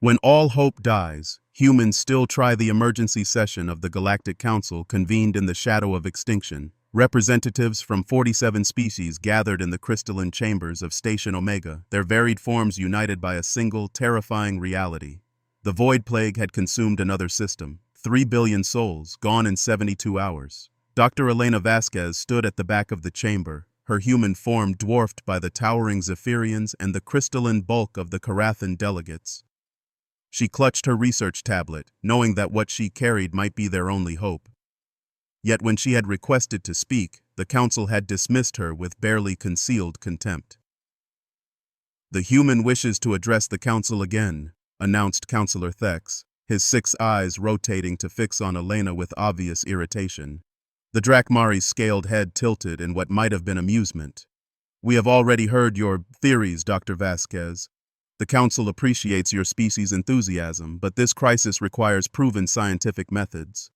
When all hope dies, humans still try. The emergency session of the Galactic Council convened in the shadow of extinction. Representatives from 47 species gathered in the crystalline chambers of Station Omega, their varied forms united by a single, terrifying reality. The Void Plague had consumed another system, 3 billion souls, gone in 72 hours. Dr. Elena Vasquez stood at the back of the chamber, her human form dwarfed by the towering Zephyrians and the crystalline bulk of the Carathan delegates. She clutched her research tablet, knowing that what she carried might be their only hope. Yet when she had requested to speak, the council had dismissed her with barely concealed contempt. "The human wishes to address the council again," announced Councillor Thex, his 6 eyes rotating to fix on Elena with obvious irritation. The Drakmari's scaled head tilted in what might have been amusement. "We have already heard your theories, Dr. Vasquez. The council appreciates your species' enthusiasm, but this crisis requires proven scientific methods."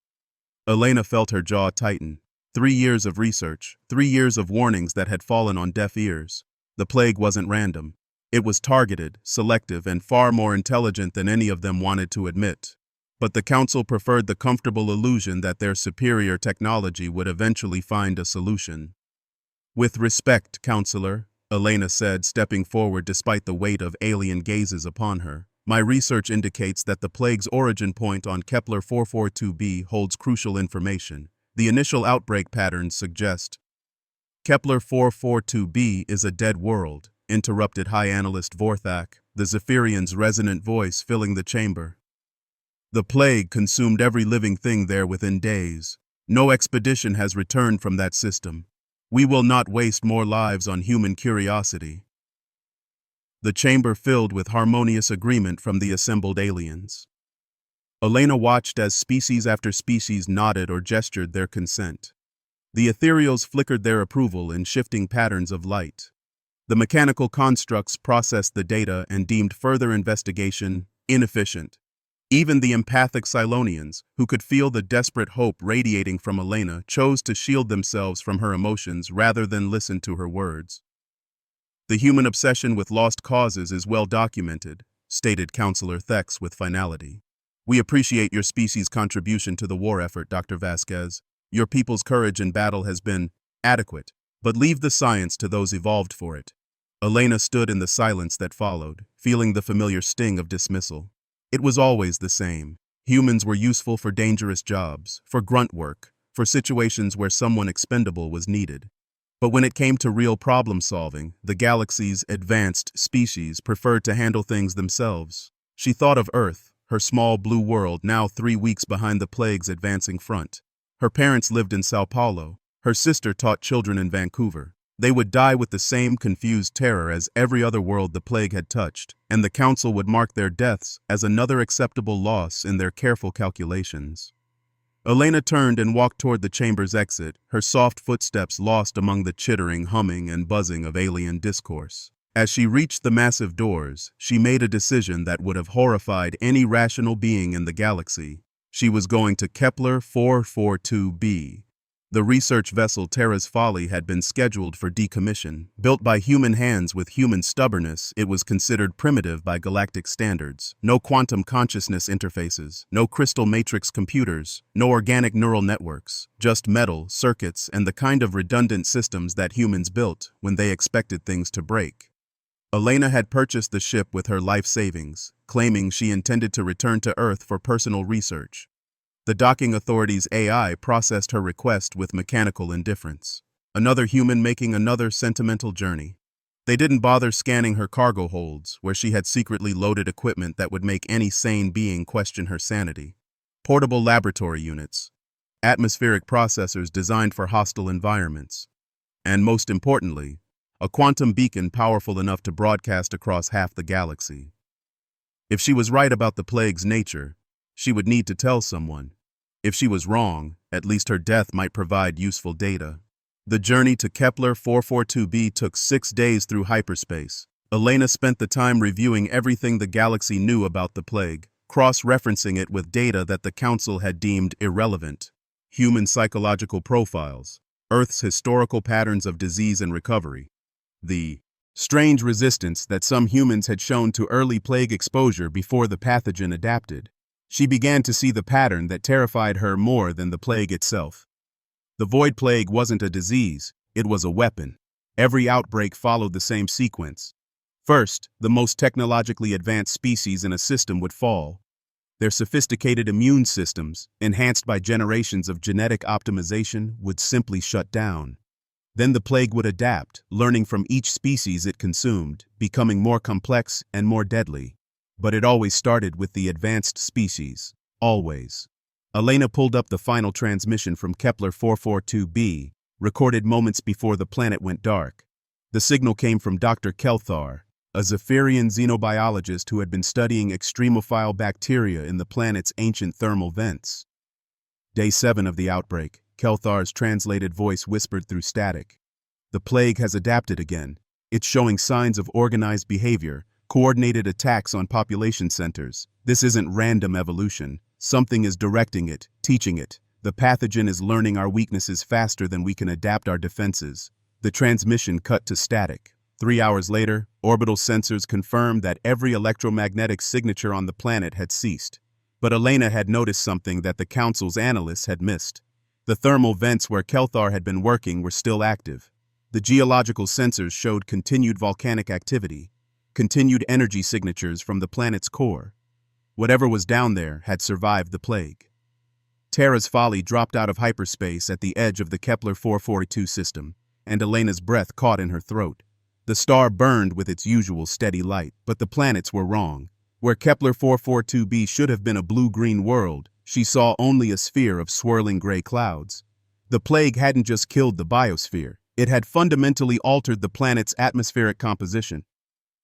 Elena felt her jaw tighten. 3 years of research, 3 years of warnings that had fallen on deaf ears. The plague wasn't random. It was targeted, selective, and far more intelligent than any of them wanted to admit. But the council preferred the comfortable illusion that their superior technology would eventually find a solution. "With respect, Counselor," Elena said, stepping forward despite the weight of alien gazes upon her, "my research indicates that the plague's origin point on Kepler 442b holds crucial information. The initial outbreak patterns suggest—" "Kepler 442b is a dead world," interrupted High Analyst Vorthak, the Zephyrian's resonant voice filling the chamber. "The plague consumed every living thing there within days. No expedition has returned from that system. We will not waste more lives on human curiosity." The chamber filled with harmonious agreement from the assembled aliens. Elena watched as species after species nodded or gestured their consent. The ethereals flickered their approval in shifting patterns of light. The mechanical constructs processed the data and deemed further investigation inefficient. Even the empathic Cylonians, who could feel the desperate hope radiating from Elena, chose to shield themselves from her emotions rather than listen to her words. "The human obsession with lost causes is well documented," stated Councillor Thex with finality. "We appreciate your species' contribution to the war effort, Dr. Vasquez. Your people's courage in battle has been adequate, but leave the science to those evolved for it." Elena stood in the silence that followed, feeling the familiar sting of dismissal. It was always the same. Humans were useful for dangerous jobs, for grunt work, for situations where someone expendable was needed. But when it came to real problem solving, the galaxy's advanced species preferred to handle things themselves. She thought of Earth, her small blue world now 3 weeks behind the plague's advancing front. Her parents lived in Sao Paulo. Her sister taught children in Vancouver. They would die with the same confused terror as every other world the plague had touched, and the council would mark their deaths as another acceptable loss in their careful calculations. Elena turned and walked toward the chamber's exit, her soft footsteps lost among the chittering, humming, and buzzing of alien discourse. As she reached the massive doors, she made a decision that would have horrified any rational being in the galaxy. She was going to Kepler 442b. The research vessel Terra's Folly had been scheduled for decommission. Built by human hands with human stubbornness, it was considered primitive by galactic standards. No quantum consciousness interfaces, no crystal matrix computers, no organic neural networks, just metal, circuits, and the kind of redundant systems that humans built when they expected things to break. Elena had purchased the ship with her life savings, claiming she intended to return to Earth for personal research. The docking authority's AI processed her request with mechanical indifference. Another human making another sentimental journey. They didn't bother scanning her cargo holds, where she had secretly loaded equipment that would make any sane being question her sanity. Portable laboratory units. Atmospheric processors designed for hostile environments. And most importantly, a quantum beacon powerful enough to broadcast across half the galaxy. If she was right about the plague's nature, she would need to tell someone. If she was wrong, at least her death might provide useful data. The journey to Kepler 442b took 6 days through hyperspace. Elena spent the time reviewing everything the galaxy knew about the plague, cross-referencing it with data that the Council had deemed irrelevant. Human psychological profiles, Earth's historical patterns of disease and recovery, the Strange resistance that some humans had shown to early plague exposure before the pathogen adapted. She began to see the pattern that terrified her more than the plague itself. The void plague wasn't a disease, it was a weapon. Every outbreak followed the same sequence. First, the most technologically advanced species in a system would fall. Their sophisticated immune systems, enhanced by generations of genetic optimization, would simply shut down. Then the plague would adapt, learning from each species it consumed, becoming more complex and more deadly. But it always started with the advanced species. Always. Elena pulled up the final transmission from Kepler 442b, recorded moments before the planet went dark. The signal came from Dr. Kelthar, a Zephyrian xenobiologist who had been studying extremophile bacteria in the planet's ancient thermal vents. Day 7 of the outbreak, Kelthar's translated voice whispered through static. The plague has adapted again. It's showing signs of organized behavior, coordinated attacks on population centers. This isn't random evolution. Something is directing it, teaching it. The pathogen is learning our weaknesses faster than we can adapt our defenses. The transmission cut to static. 3 hours later, orbital sensors confirmed that every electromagnetic signature on the planet had ceased. But Elena had noticed something that the Council's analysts had missed. The thermal vents where Kelthar had been working were still active. The geological sensors showed continued volcanic activity, continued energy signatures from the planet's core. Whatever was down there had survived the plague. Terra's Folly dropped out of hyperspace at the edge of the Kepler 442 system, and Elena's breath caught in her throat. The star burned with its usual steady light, but the planets were wrong. Where Kepler 442b should have been a blue-green world, she saw only a sphere of swirling gray clouds. The plague hadn't just killed the biosphere, it had fundamentally altered the planet's atmospheric composition.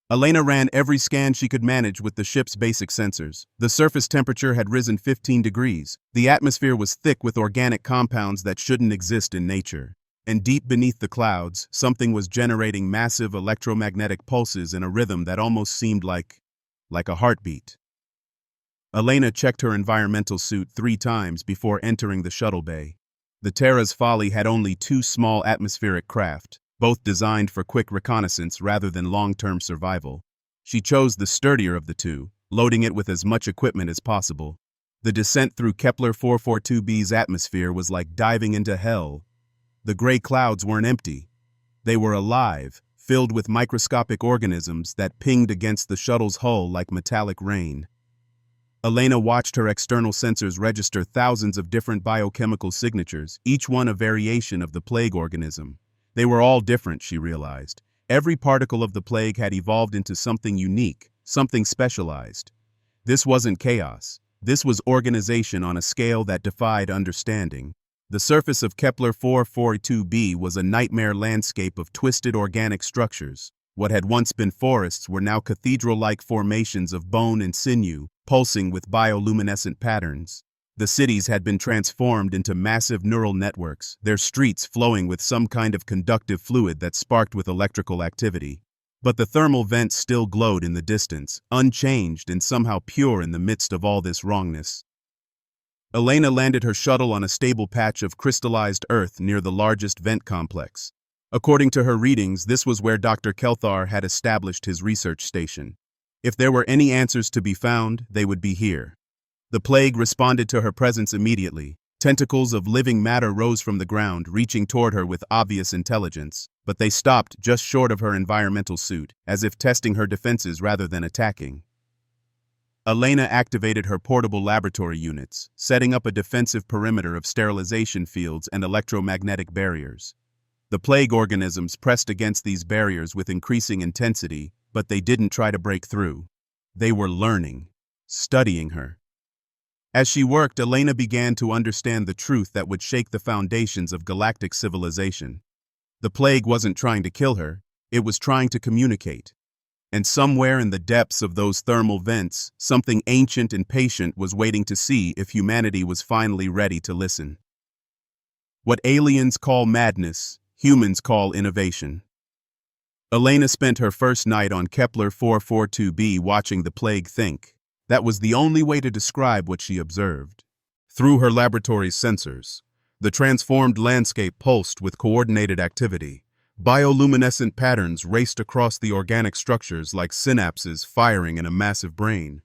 Elena ran every scan she could manage with the ship's basic sensors. The surface temperature had risen 15 degrees. The atmosphere was thick with organic compounds that shouldn't exist in nature. And deep beneath the clouds, something was generating massive electromagnetic pulses in a rhythm that almost seemed like a heartbeat. Elena checked her environmental suit 3 times before entering the shuttle bay. The Terra's Folly had only 2 small atmospheric craft, both designed for quick reconnaissance rather than long-term survival. She chose the sturdier of the 2, loading it with as much equipment as possible. The descent through Kepler 442b's atmosphere was like diving into hell. The gray clouds weren't empty. They were alive, filled with microscopic organisms that pinged against the shuttle's hull like metallic rain. Elena watched her external sensors register thousands of different biochemical signatures, each one a variation of the plague organism. They were all different, she realized. Every particle of the plague had evolved into something unique, something specialized. This wasn't chaos. This was organization on a scale that defied understanding. The surface of Kepler 442b was a nightmare landscape of twisted organic structures. What had once been forests were now cathedral-like formations of bone and sinew, pulsing with bioluminescent patterns. The cities had been transformed into massive neural networks, their streets flowing with some kind of conductive fluid that sparked with electrical activity. But the thermal vents still glowed in the distance, unchanged and somehow pure in the midst of all this wrongness. Elena landed her shuttle on a stable patch of crystallized earth near the largest vent complex. According to her readings, this was where Dr. Kelthar had established his research station. If there were any answers to be found, they would be here. The plague responded to her presence immediately. Tentacles of living matter rose from the ground, reaching toward her with obvious intelligence, but they stopped just short of her environmental suit, as if testing her defenses rather than attacking. Elena activated her portable laboratory units, setting up a defensive perimeter of sterilization fields and electromagnetic barriers. The plague organisms pressed against these barriers with increasing intensity, but they didn't try to break through. They were learning, studying her. As she worked, Elena began to understand the truth that would shake the foundations of galactic civilization. The plague wasn't trying to kill her, it was trying to communicate. And somewhere in the depths of those thermal vents, something ancient and patient was waiting to see if humanity was finally ready to listen. What aliens call madness, humans call innovation. Elena spent her first night on Kepler 442b watching the plague think. That was the only way to describe what she observed. Through her laboratory's sensors, the transformed landscape pulsed with coordinated activity. Bioluminescent patterns raced across the organic structures like synapses firing in a massive brain.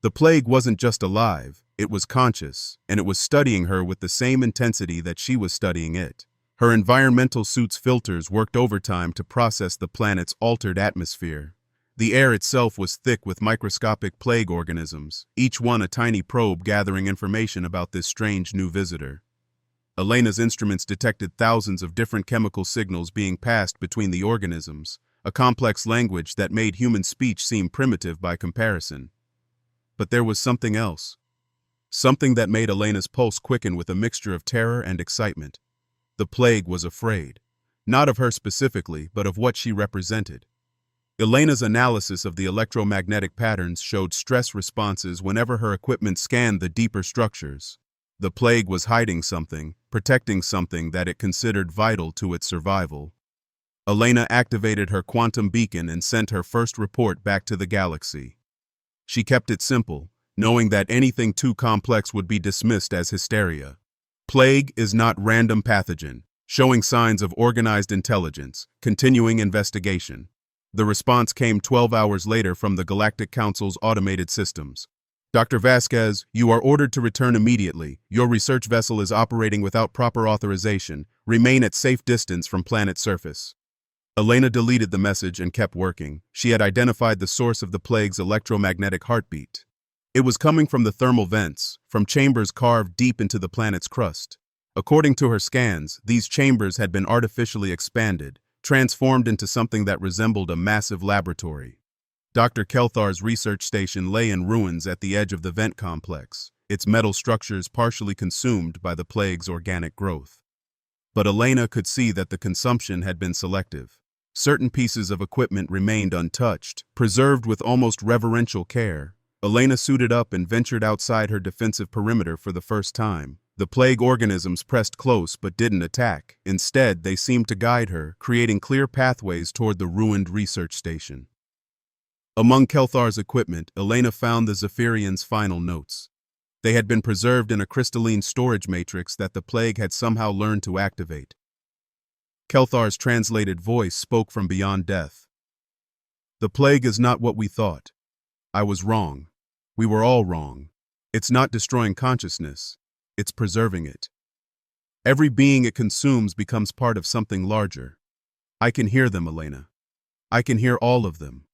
The plague wasn't just alive, it was conscious, and it was studying her with the same intensity that she was studying it. Her environmental suit's filters worked overtime to process the planet's altered atmosphere. The air itself was thick with microscopic plague organisms, each one a tiny probe gathering information about this strange new visitor. Elena's instruments detected thousands of different chemical signals being passed between the organisms, a complex language that made human speech seem primitive by comparison. But there was something else. Something that made Elena's pulse quicken with a mixture of terror and excitement. The plague was afraid. Not of her specifically, but of what she represented. Elena's analysis of the electromagnetic patterns showed stress responses whenever her equipment scanned the deeper structures. The plague was hiding something, protecting something that it considered vital to its survival. Elena activated her quantum beacon and sent her first report back to the galaxy. She kept it simple, knowing that anything too complex would be dismissed as hysteria. Plague is not random pathogen, showing signs of organized intelligence, continuing investigation. The response came 12 hours later from the Galactic Council's automated systems. Dr. Vasquez, you are ordered to return immediately. Your research vessel is operating without proper authorization. Remain at safe distance from planet surface. Elena deleted the message and kept working. She had identified the source of the plague's electromagnetic heartbeat. It was coming from the thermal vents, from chambers carved deep into the planet's crust. According to her scans, these chambers had been artificially expanded, transformed into something that resembled a massive laboratory. Dr. Kelthar's research station lay in ruins at the edge of the vent complex, its metal structures partially consumed by the plague's organic growth. But Elena could see that the consumption had been selective. Certain pieces of equipment remained untouched, preserved with almost reverential care. Elena suited up and ventured outside her defensive perimeter for the first time. The plague organisms pressed close but didn't attack. Instead, they seemed to guide her, creating clear pathways toward the ruined research station. Among Kelthar's equipment, Elena found the Zephyrian's final notes. They had been preserved in a crystalline storage matrix that the plague had somehow learned to activate. Kelthar's translated voice spoke from beyond death. The plague is not what we thought. I was wrong. We were all wrong. It's not destroying consciousness. It's preserving it. Every being it consumes becomes part of something larger. I can hear them, Elena. I can hear all of them.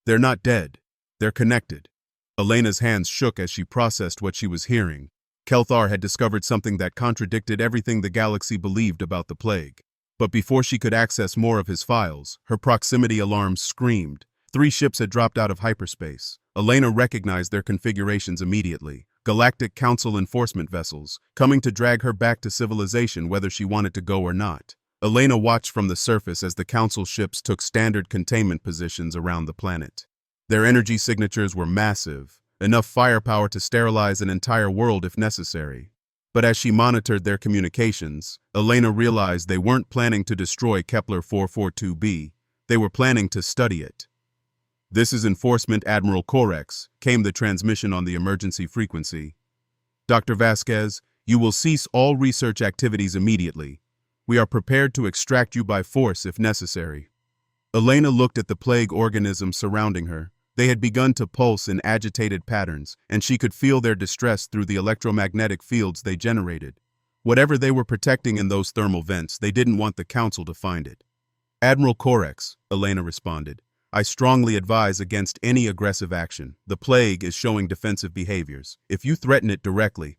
They're not dead. They're connected. Elena's hands shook as she processed what she was hearing. Kelthar had discovered something that contradicted everything the galaxy believed about the plague. But before she could access more of his files, her proximity alarms screamed. 3 ships had dropped out of hyperspace. Elena recognized their configurations immediately. Galactic Council enforcement vessels, coming to drag her back to civilization whether she wanted to go or not. Elena watched from the surface as the Council ships took standard containment positions around the planet. Their energy signatures were massive, enough firepower to sterilize an entire world if necessary. But as she monitored their communications, Elena realized they weren't planning to destroy Kepler 442b, they were planning to study it. "This is Enforcement Admiral Corex," came the transmission on the emergency frequency. "Dr. Vasquez, you will cease all research activities immediately. We are prepared to extract you by force if necessary." Elena looked at the plague organisms surrounding her. They had begun to pulse in agitated patterns, and she could feel their distress through the electromagnetic fields they generated. Whatever they were protecting in those thermal vents, they didn't want the Council to find it. "Admiral Corex," Elena responded, "I strongly advise against any aggressive action. The plague is showing defensive behaviors. If you threaten it directly..."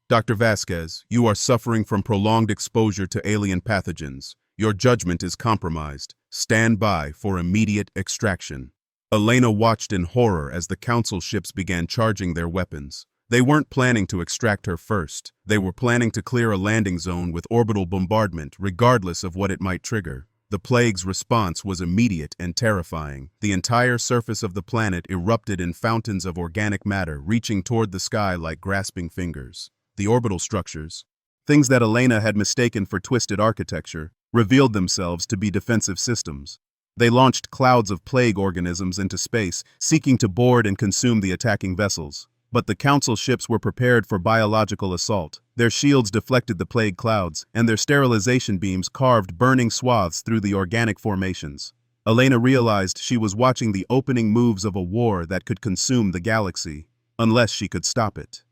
"Dr. Vasquez, you are suffering from prolonged exposure to alien pathogens. Your judgment is compromised. Stand by for immediate extraction." Elena watched in horror as the Council ships began charging their weapons. They weren't planning to extract her first. They were planning to clear a landing zone with orbital bombardment, regardless of what it might trigger. The plague's response was immediate and terrifying. The entire surface of the planet erupted in fountains of organic matter, reaching toward the sky like grasping fingers. The orbital structures, things that Elena had mistaken for twisted architecture, revealed themselves to be defensive systems. They launched clouds of plague organisms into space, seeking to board and consume the attacking vessels. But the Council ships were prepared for biological assault. Their shields deflected the plague clouds, and their sterilization beams carved burning swaths through the organic formations. Elena realized she was watching the opening moves of a war that could consume the galaxy, unless she could stop it.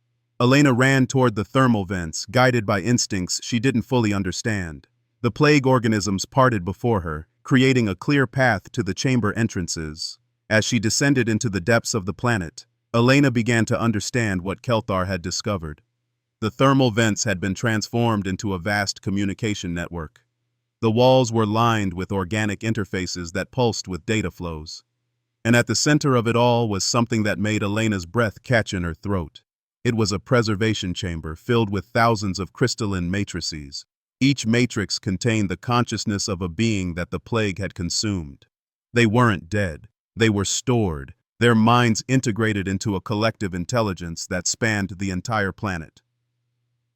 Elena ran toward the thermal vents, guided by instincts she didn't fully understand. The plague organisms parted before her, creating a clear path to the chamber entrances. As she descended into the depths of the planet, Elena began to understand what Kelthar had discovered. The thermal vents had been transformed into a vast communication network. The walls were lined with organic interfaces that pulsed with data flows. And at the center of it all was something that made Elena's breath catch in her throat. It was a preservation chamber filled with thousands of crystalline matrices. Each matrix contained the consciousness of a being that the plague had consumed. They weren't dead. They were stored, their minds integrated into a collective intelligence that spanned the entire planet.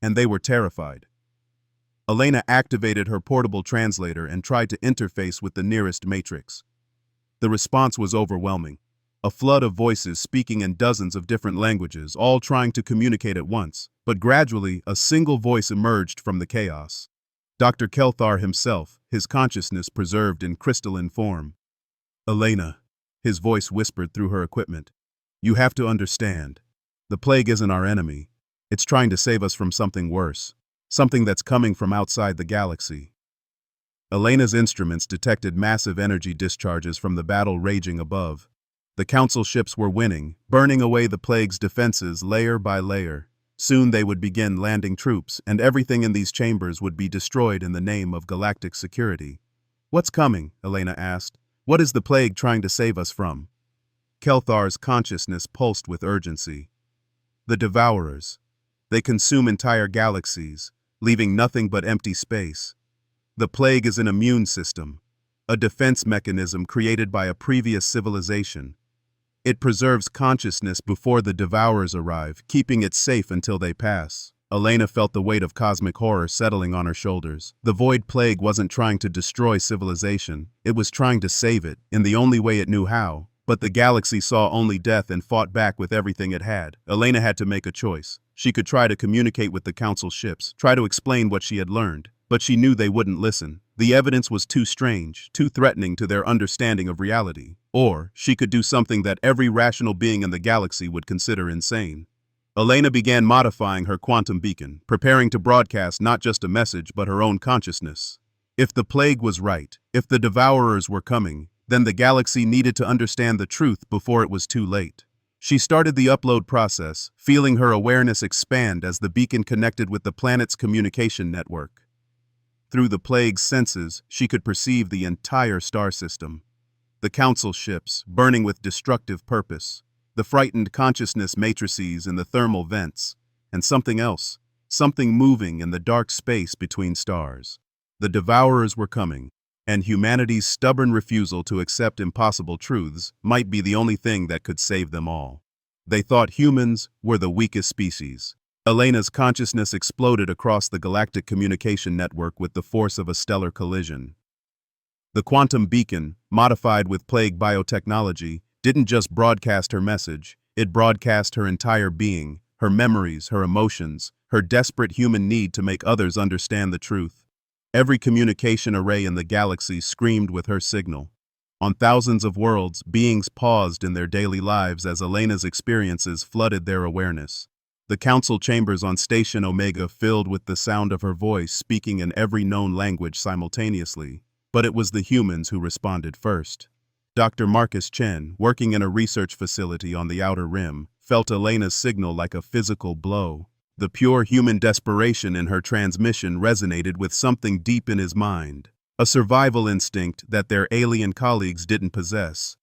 And they were terrified. Elena activated her portable translator and tried to interface with the nearest matrix. The response was overwhelming. A flood of voices speaking in dozens of different languages, all trying to communicate at once, but gradually a single voice emerged from the chaos. Dr. Kelthar himself, his consciousness preserved in crystalline form. "Elena," his voice whispered through her equipment, "you have to understand. The plague isn't our enemy. It's trying to save us from something worse, something that's coming from outside the galaxy." Elena's instruments detected massive energy discharges from the battle raging above. The Council ships were winning, burning away the plague's defenses layer by layer. Soon they would begin landing troops, and everything in these chambers would be destroyed in the name of galactic security. "What's coming?" Elena asked. "What is the plague trying to save us from?" Kelthar's consciousness pulsed with urgency. "The Devourers. They consume entire galaxies, leaving nothing but empty space. The plague is an immune system, a defense mechanism created by a previous civilization. It preserves consciousness before the Devourers arrive, keeping it safe until they pass." Elena felt the weight of cosmic horror settling on her shoulders. The Void Plague wasn't trying to destroy civilization. It was trying to save it, in the only way it knew how. But the galaxy saw only death and fought back with everything it had. Elena had to make a choice. She could try to communicate with the Council ships, try to explain what she had learned, but she knew they wouldn't listen. The evidence was too strange, too threatening to their understanding of reality. Or she could do something that every rational being in the galaxy would consider insane. Elena began modifying her quantum beacon, preparing to broadcast not just a message but her own consciousness. If the plague was right, if the Devourers were coming, then the galaxy needed to understand the truth before it was too late. She started the upload process, feeling her awareness expand as the beacon connected with the planet's communication network. Through the plague's senses, she could perceive the entire star system. The Council ships, burning with destructive purpose, the frightened consciousness matrices in the thermal vents, and something else, something moving in the dark space between stars. The Devourers were coming, and humanity's stubborn refusal to accept impossible truths might be the only thing that could save them all. They thought humans were the weakest species. Elena's consciousness exploded across the galactic communication network with the force of a stellar collision. The quantum beacon, modified with plague biotechnology, didn't just broadcast her message, it broadcast her entire being, her memories, her emotions, her desperate human need to make others understand the truth. Every communication array in the galaxy screamed with her signal. On thousands of worlds, beings paused in their daily lives as Elena's experiences flooded their awareness. The Council chambers on Station Omega filled with the sound of her voice speaking in every known language simultaneously. But it was the humans who responded first. Dr. Marcus Chen, working in a research facility on the Outer Rim, felt Elena's signal like a physical blow. The pure human desperation in her transmission resonated with something deep in his mind, a survival instinct that their alien colleagues didn't possess.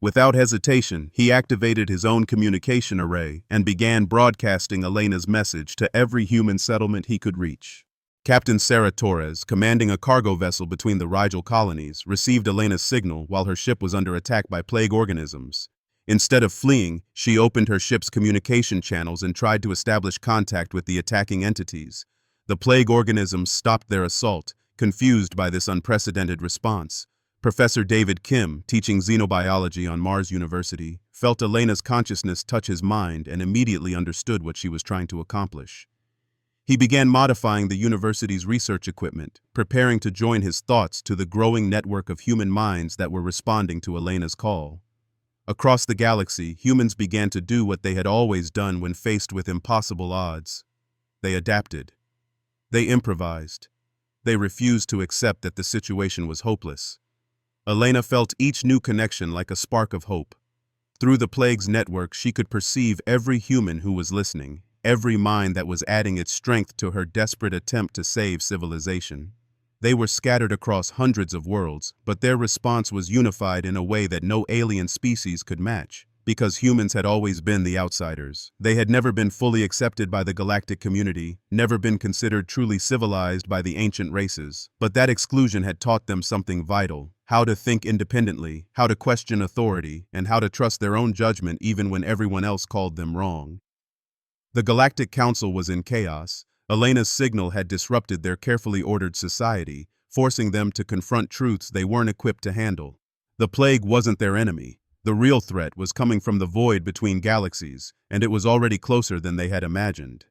Without hesitation, he activated his own communication array and began broadcasting Elena's message to every human settlement he could reach. Captain Sarah Torres, commanding a cargo vessel between the Rigel colonies, received Elena's signal while her ship was under attack by plague organisms. Instead of fleeing, she opened her ship's communication channels and tried to establish contact with the attacking entities. The plague organisms stopped their assault, confused by this unprecedented response. Professor David Kim, teaching xenobiology on Mars University, felt Elena's consciousness touch his mind and immediately understood what she was trying to accomplish. He began modifying the university's research equipment, preparing to join his thoughts to the growing network of human minds that were responding to Elena's call. Across the galaxy, humans began to do what they had always done when faced with impossible odds. They adapted. They improvised. They refused to accept that the situation was hopeless. Elena felt each new connection like a spark of hope. Through the plague's network, she could perceive every human who was listening, every mind that was adding its strength to her desperate attempt to save civilization. They were scattered across hundreds of worlds, but their response was unified in a way that no alien species could match. Because humans had always been the outsiders. They had never been fully accepted by the galactic community, never been considered truly civilized by the ancient races. But that exclusion had taught them something vital: how to think independently, how to question authority, and how to trust their own judgment even when everyone else called them wrong. The Galactic Council was in chaos. Elena's signal had disrupted their carefully ordered society, forcing them to confront truths they weren't equipped to handle. The plague wasn't their enemy. The real threat was coming from the void between galaxies, and it was already closer than they had imagined.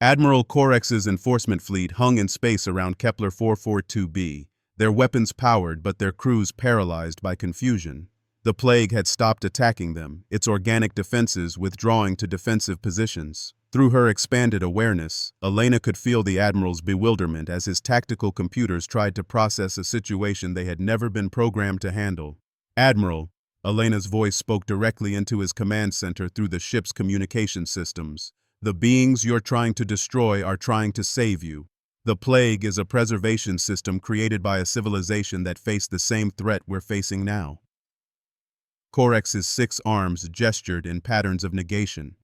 Admiral Corex's enforcement fleet hung in space around Kepler 442b, their weapons powered but their crews paralyzed by confusion. The plague had stopped attacking them, its organic defenses withdrawing to defensive positions. Through her expanded awareness, Elena could feel the Admiral's bewilderment as his tactical computers tried to process a situation they had never been programmed to handle. "Admiral," Elena's voice spoke directly into his command center through the ship's communication systems. "The beings you're trying to destroy are trying to save you. The plague is a preservation system created by a civilization that faced the same threat we're facing now." Corex's 6 arms gestured in patterns of negation.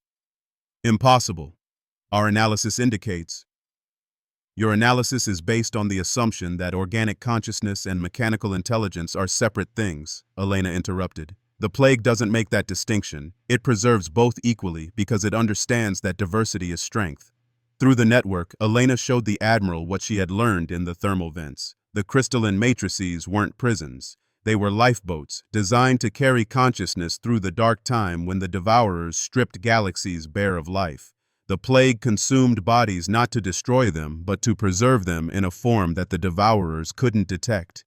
"Impossible. Our analysis indicates." "Your analysis is based on the assumption that organic consciousness and mechanical intelligence are separate things," Elena interrupted. "The plague doesn't make that distinction. It preserves both equally because it understands that diversity is strength." Through the network, Elena showed the Admiral what she had learned in the thermal vents. The crystalline matrices weren't prisons. They were lifeboats, designed to carry consciousness through the dark time when the Devourers stripped galaxies bare of life. The plague consumed bodies not to destroy them, but to preserve them in a form that the Devourers couldn't detect.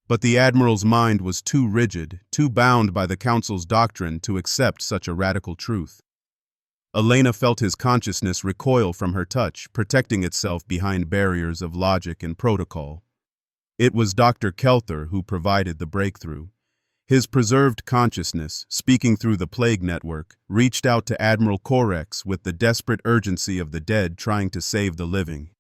But the Admiral's mind was too rigid, too bound by the Council's doctrine to accept such a radical truth. Elena felt his consciousness recoil from her touch, protecting itself behind barriers of logic and protocol. It was Dr. Kelther who provided the breakthrough. His preserved consciousness, speaking through the plague network, reached out to Admiral Corex with the desperate urgency of the dead trying to save the living.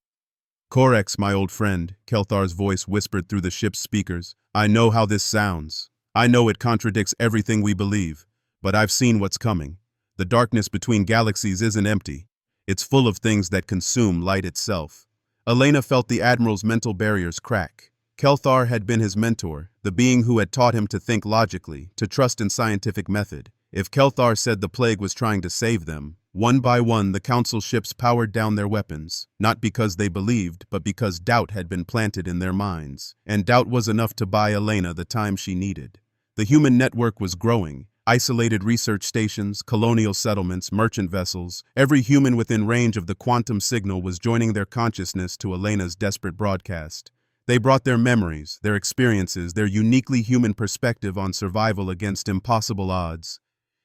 "Corex, my old friend," Kelthar's voice whispered through the ship's speakers, "I know how this sounds. I know it contradicts everything we believe, but I've seen what's coming. The darkness between galaxies isn't empty. It's full of things that consume light itself." Elena felt the Admiral's mental barriers crack. Kelthar had been his mentor, the being who had taught him to think logically, to trust in scientific method. If Kelthar said the plague was trying to save them, one by one the Council ships powered down their weapons, not because they believed, but because doubt had been planted in their minds. And doubt was enough to buy Elena the time she needed. The human network was growing. Isolated research stations, colonial settlements, merchant vessels, every human within range of the quantum signal was joining their consciousness to Elena's desperate broadcast. They brought their memories, their experiences, their uniquely human perspective on survival against impossible odds.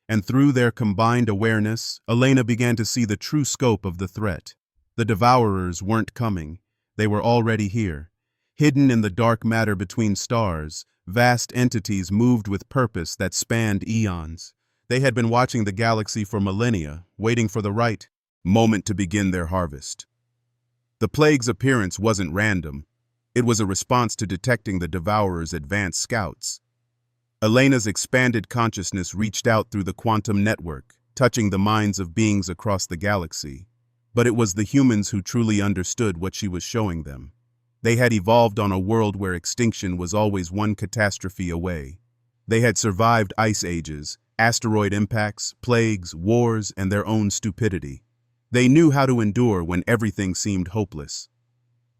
And through their combined awareness, Elena began to see the true scope of the threat. The Devourers weren't coming. They were already here. Hidden in the dark matter between stars, vast entities moved with purpose that spanned eons. They had been watching the galaxy for millennia, waiting for the right moment to begin their harvest. The plague's appearance wasn't random. It was a response to detecting the Devourer's advanced scouts. Elena's expanded consciousness reached out through the quantum network, touching the minds of beings across the galaxy. But it was the humans who truly understood what she was showing them. They had evolved on a world where extinction was always one catastrophe away. They had survived ice ages, asteroid impacts, plagues, wars, and their own stupidity. They knew how to endure when everything seemed hopeless.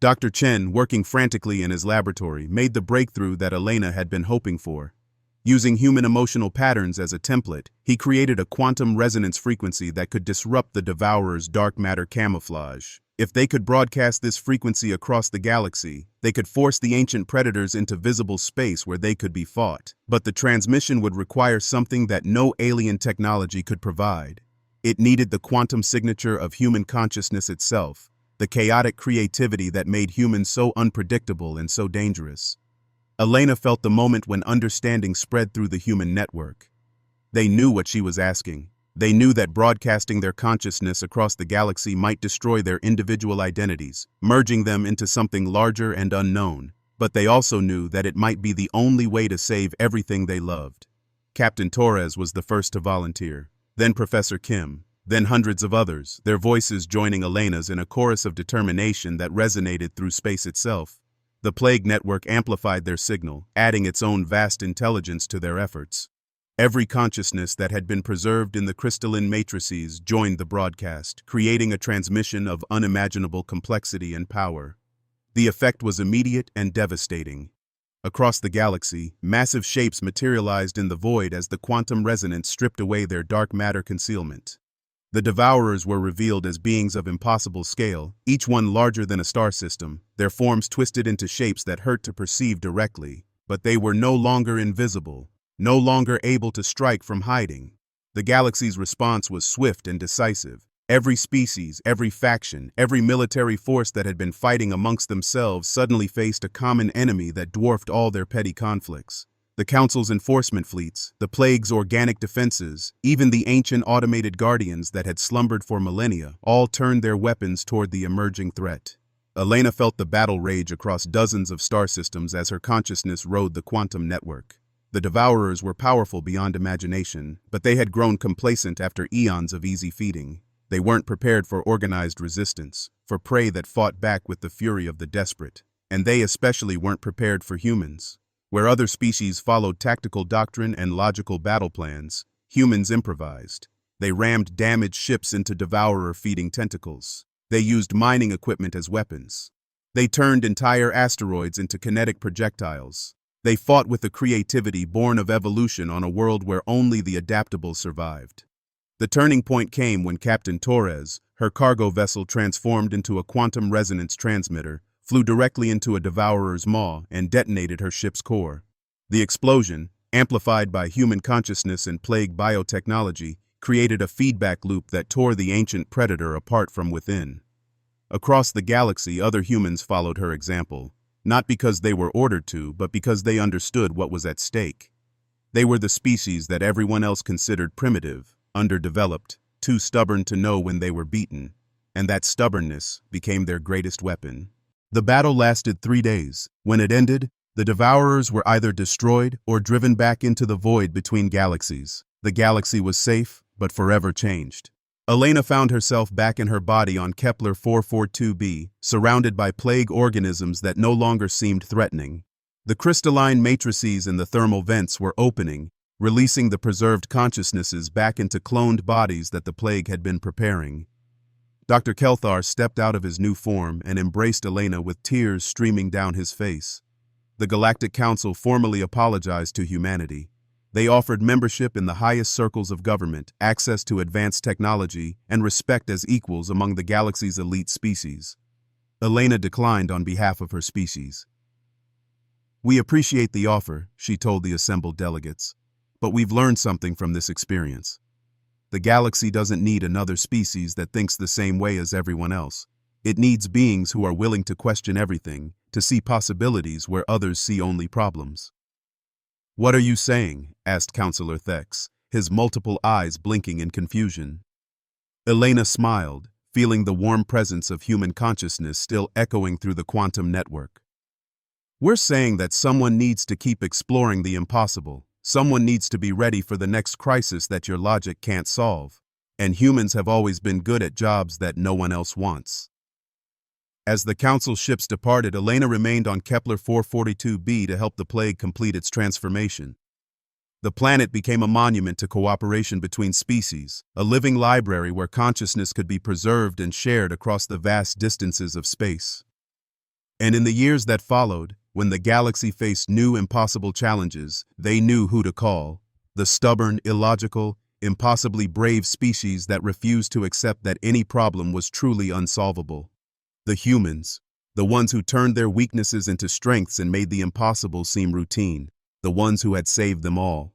Dr. Chen, working frantically in his laboratory, made the breakthrough that Elena had been hoping for. Using human emotional patterns as a template, he created a quantum resonance frequency that could disrupt the Devourer's dark matter camouflage. If they could broadcast this frequency across the galaxy, they could force the ancient predators into visible space where they could be fought. But the transmission would require something that no alien technology could provide. It needed the quantum signature of human consciousness itself, the chaotic creativity that made humans so unpredictable and so dangerous. Elena felt the moment when understanding spread through the human network. They knew what she was asking. They knew that broadcasting their consciousness across the galaxy might destroy their individual identities, merging them into something larger and unknown. But they also knew that it might be the only way to save everything they loved. Captain Torres was the first to volunteer, then Professor Kim, then hundreds of others, their voices joining Elena's in a chorus of determination that resonated through space itself. The Plague Network amplified their signal, adding its own vast intelligence to their efforts. Every consciousness that had been preserved in the crystalline matrices joined the broadcast, creating a transmission of unimaginable complexity and power. The effect was immediate and devastating. Across the galaxy, massive shapes materialized in the void as the quantum resonance stripped away their dark matter concealment. The Devourers were revealed as beings of impossible scale, each one larger than a star system, their forms twisted into shapes that hurt to perceive directly. But they were no longer invisible, no longer able to strike from hiding. The galaxy's response was swift and decisive. Every species, every faction, every military force that had been fighting amongst themselves suddenly faced a common enemy that dwarfed all their petty conflicts. The Council's enforcement fleets, the Plague's organic defenses, even the ancient automated guardians that had slumbered for millennia, all turned their weapons toward the emerging threat. Elena felt the battle rage across dozens of star systems as her consciousness rode the quantum network. The Devourers were powerful beyond imagination, but they had grown complacent after eons of easy feeding. They weren't prepared for organized resistance, for prey that fought back with the fury of the desperate. And they especially weren't prepared for humans. Where other species followed tactical doctrine and logical battle plans, humans improvised. They rammed damaged ships into devourer-feeding tentacles. They used mining equipment as weapons. They turned entire asteroids into kinetic projectiles. They fought with a creativity born of evolution on a world where only the adaptable survived. The turning point came when Captain Torres, her cargo vessel transformed into a quantum resonance transmitter, flew directly into a Devourer's maw and detonated her ship's core. The explosion, amplified by human consciousness and plague biotechnology, created a feedback loop that tore the ancient predator apart from within. Across the galaxy, other humans followed her example, not because they were ordered to, but because they understood what was at stake. They were the species that everyone else considered primitive, underdeveloped, too stubborn to know when they were beaten, and that stubbornness became their greatest weapon. The battle lasted 3 days. When it ended, the Devourers were either destroyed or driven back into the void between galaxies. The galaxy was safe, but forever changed. Elena found herself back in her body on Kepler 442b, surrounded by plague organisms that no longer seemed threatening. The crystalline matrices in the thermal vents were opening, releasing the preserved consciousnesses back into cloned bodies that the plague had been preparing. Dr. Kelthar stepped out of his new form and embraced Elena with tears streaming down his face. The Galactic Council formally apologized to humanity. They offered membership in the highest circles of government, access to advanced technology, and respect as equals among the galaxy's elite species. Elena declined on behalf of her species. "We appreciate the offer," she told the assembled delegates, "but we've learned something from this experience. The galaxy doesn't need another species that thinks the same way as everyone else. It needs beings who are willing to question everything, to see possibilities where others see only problems." "What are you saying?" asked Counselor Thex, his multiple eyes blinking in confusion. Elena smiled, feeling the warm presence of human consciousness still echoing through the quantum network. "We're saying that someone needs to keep exploring the impossible. Someone needs to be ready for the next crisis that your logic can't solve. And humans have always been good at jobs that no one else wants." As the Council ships departed, Elena remained on Kepler 442b to help the plague complete its transformation. The planet became a monument to cooperation between species, a living library where consciousness could be preserved and shared across the vast distances of space. And in the years that followed, when the galaxy faced new impossible challenges, they knew who to call: the stubborn, illogical, impossibly brave species that refused to accept that any problem was truly unsolvable. The humans, the ones who turned their weaknesses into strengths and made the impossible seem routine, the ones who had saved them all.